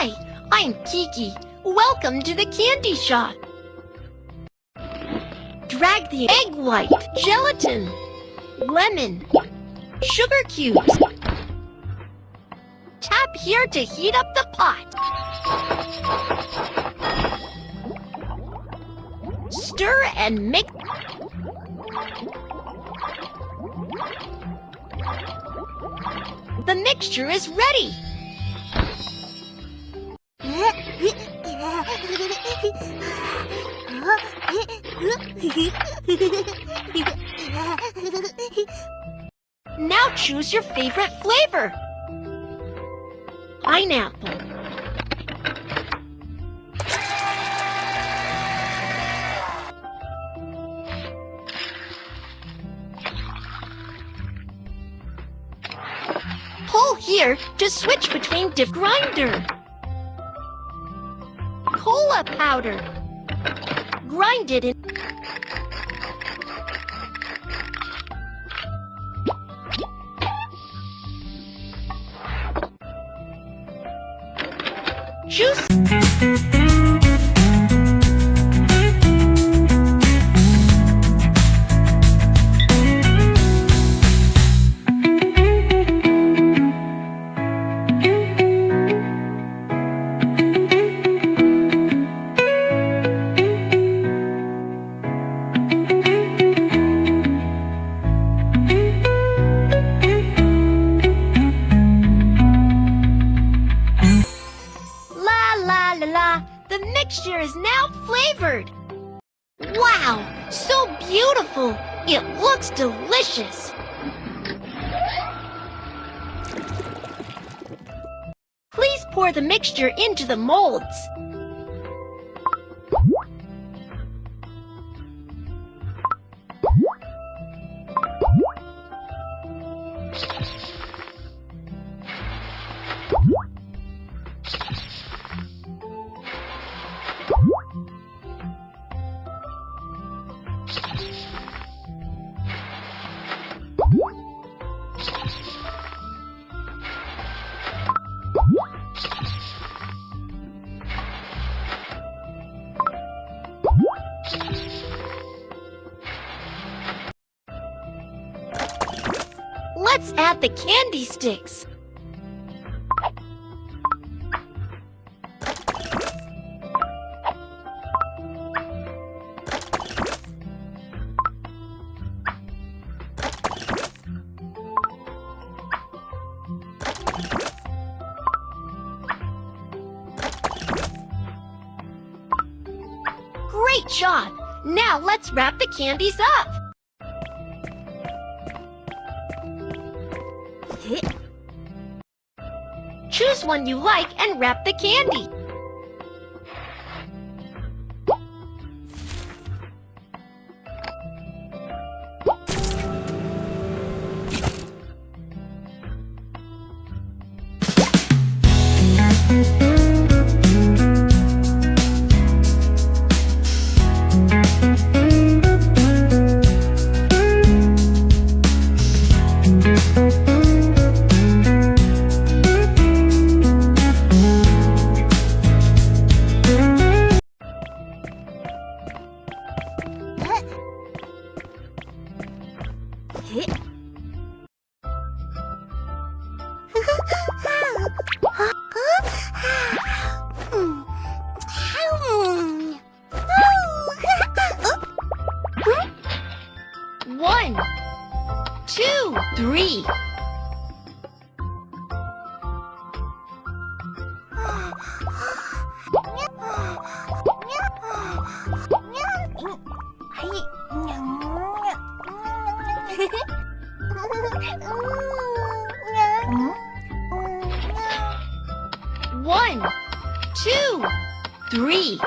Hi, I'm Kiki. Welcome to the candy shop. Drag the egg white, gelatin, lemon, sugar cubes. Tap here to heat up the pot. Stir and mix. The mixture is ready. Now choose your favorite flavor. Pineapple. Pull here to switch between grinder. Cola powder. Grind it in. Juice. The mixture is now flavored. Wow, so beautiful. It looks delicious. Please pour the mixture into the molds. Let's add the candy sticks. Great job! Now let's wrap the candies up. Choose one you like and wrap the candy. One, two, three. One, two, three.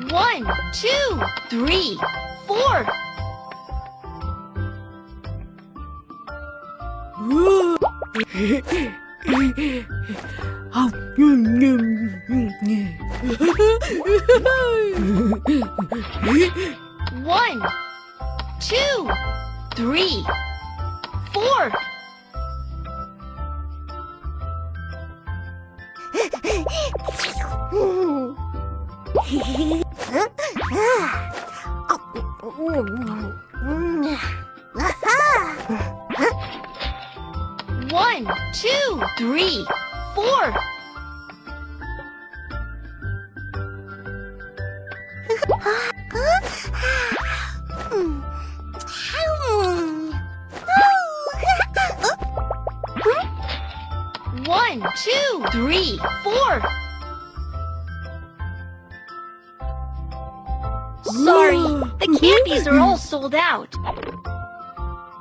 One, two, three, four. Oh, One, two, three, four. One, two, three, four. One, two, three, four. Sorry, the candies are all sold out.